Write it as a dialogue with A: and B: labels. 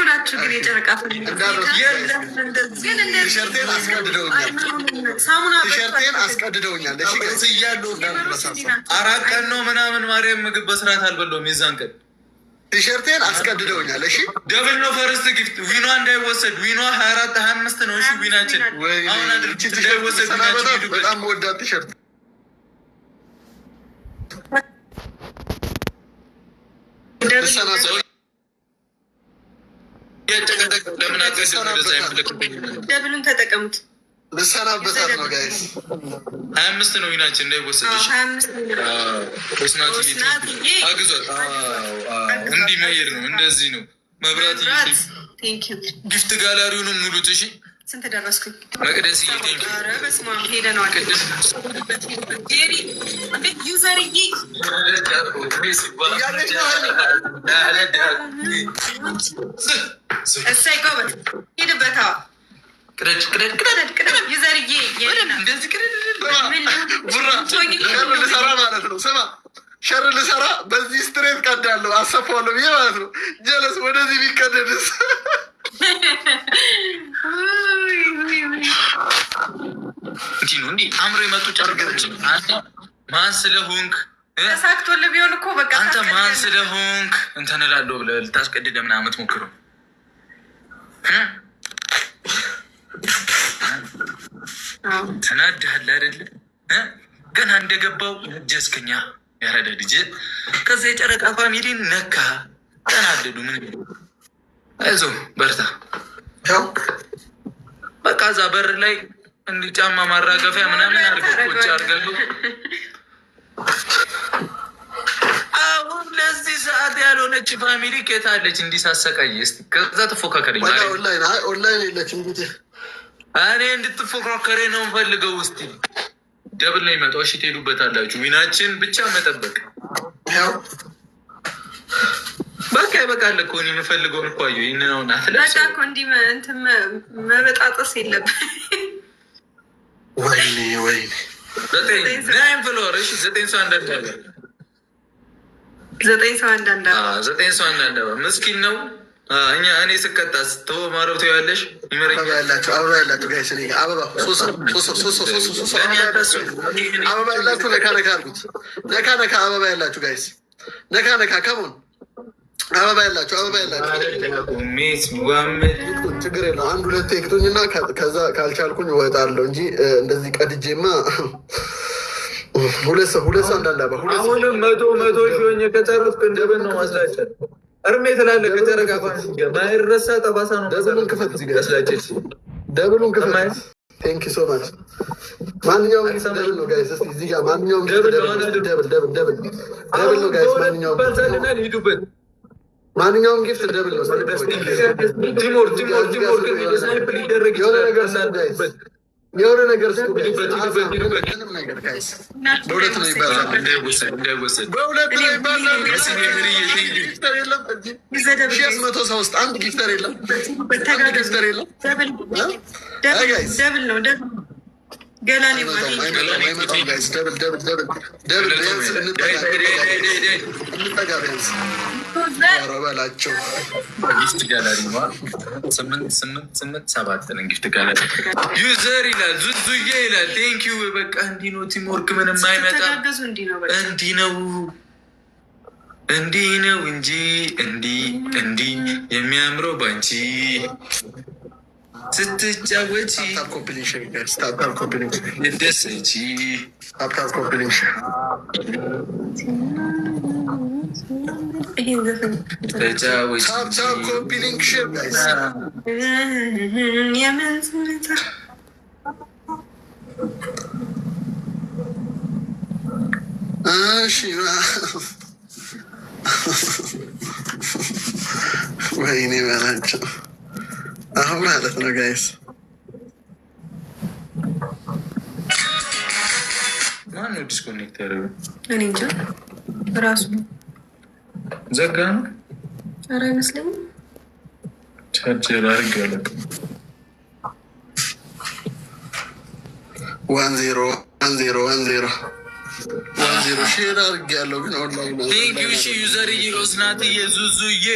A: ናችሁ ግን የጨረቃ
B: ቲሸርቴን አስቀድደውኛል።
C: አራት ቀን ነው ምናምን ማርያም ምግብ በስርዓት አልበላሁም የዛን ቀን
B: ቲሸርቴን አስቀድደውኛል። እሺ
C: ደብል ነው ፈርስት ጊፍት ዊኗ እንዳይወሰድ ዊኗ 24 25 ነው። እሺ ዊናችን አሁን አድርጭ እንዳይወሰድ
B: በጣም ወዳት ቲሸርት
A: ደብሉን ተጠቀሙት።
B: ልሰናበታት ነው ጋይስ።
C: 25 ነው ዊናችን እንዳይወሰድ። አግዟት እንዲህ መሄድ ነው እንደዚህ ነው መብራት ጊፍት ጋላሪውንም ሙሉት። እሺ
A: ስንት ደረስኩኝ?
C: መቅደስ
A: ሄደነዋል። ዩዘርዬ እሰይ ጎበዝ ሂድበታ ዩዘርዬ
B: ልሰራ ማለት ነው። ስማ ሸር ልሰራ በዚህ ስትሬት ቀዳለሁ አሰፋዋለሁ ብዬ ማለት ነው። ጀለስ ወደዚህ ቢቀደድስ
C: እንዲህ አምሮ የመጡ ጨርቆች ማን ስለሆንክ
A: ተሳክቶልህ ቢሆን እኮ በቃ
C: አንተ ማን ስለሆንክ እንትን እላለሁ ብለህ ልታስቀድደ ምናምን የምትሞክረው ተናድሃል አይደለ? ገና እንደገባው ጀስከኛ ያረደ ልጅ ከዛ የጨረቃ ፋሚሊን ነካ ተናደዱ። ምን አይዞህ በርታ። በቃ እዛ በር ላይ እንዲህ ጫማ ማራገፊያ ምናምን አድርገው ቁጭ አድርገው አሁን ለዚህ ሰዓት ያልሆነች ፋሚሊ ኬታለች እንዲሳሰቃይ እስኪ ከዛ ተፎካከረኝ።
B: ኦንላይን የለችም እንግዲህ
C: እኔ እንድትፎካከሬ ነው የምፈልገው። ውስጥ ደብል ነው ይመጣው። እሺ ትሄዱበታላችሁ። ዊናችን ብቻ መጠበቅ በቃ ይበቃል እኮ እኔ የምፈልገውን እኮ አየሁ። ይህንን አሁን
A: በቃ እኮ እንዲህ እንትን መበጣጠስ የለብን።
B: ወይኔ
C: 9 ፍሎር። እሺ 9 ሰው አንዳንድ
A: 9 ሰው አንዳንድ
C: 9 ሰው አንዳንድ ምስኪን ነው። እኔ ስቀጣ ስተው ማረብቶ ያለሽ
B: አበባ ያላችሁ ጋይስ አበባ አበባ ያላችሁ ነካ አድርጉት። ነካ አበባ ያላችሁ ጋይስ ነካ ከሞን አበባ ያላችሁ ችግር የለው። አንድ ሁለት ክቱኝና ከዛ ካልቻልኩኝ እወጣለሁ እንጂ እንደዚህ ቀድጄማ ሁለት ሰው አንዳንድ አበባ
C: አሁንም መቶ ሺህ ከጨረስክ እንደምን ነው ማስላቸው እርሜ ትላለህ። ከጨረቃ ማይረሳ ጠባሳ ነው።
B: ደብሉን ክፈት ደብሉን ክፈት። ቴንክ ዩ ሶ ማች። ማንኛውም ደብል ነው ጋይስ። እስኪ እዚህ ጋር ማንኛውም ደብል ነው ጋይስ። ማንኛውም ጊፍት ደብል ነው። የሆነ ነገር ምንም ነገር ጋይስ በሁለት ነው ይባላል። በሁለት ነው ይባላል። 100 ሰው ውስጥ አንድ ጊፍተር የለም።
A: ደብል ነው ገላኔ
B: በላቸው
C: ጊፍት ጋላሪ 8 ጊፍት ጋላሪ ዩዘር ይላል ዙዙዬ ይላል። ቴንክ ዩ በቃ እንዲህ ነው ቲምወርክ ምንም አይመጣ እንዲህ ነው እንጂ እንዲህ የሚያምረው ባንቺ ስትጫወቺ ደስቺ
B: ወይኔ በላቸው አሁን ማለት ነው ጋይስ።
C: ማነው ዲስኮኔክት ያደረገው?
A: እኔ እንጃ ራሱ
C: ዘጋ ነው።
A: ኧረ አይመስለኝም።
C: ቻርጀር አድርጌዋለሁ።
B: 10 ሼር አድርጌያለሁ ግን ኦንላይን
C: ቴንክ ዩ ዩዘርዬ ኦስናትዬ ዙዙዬ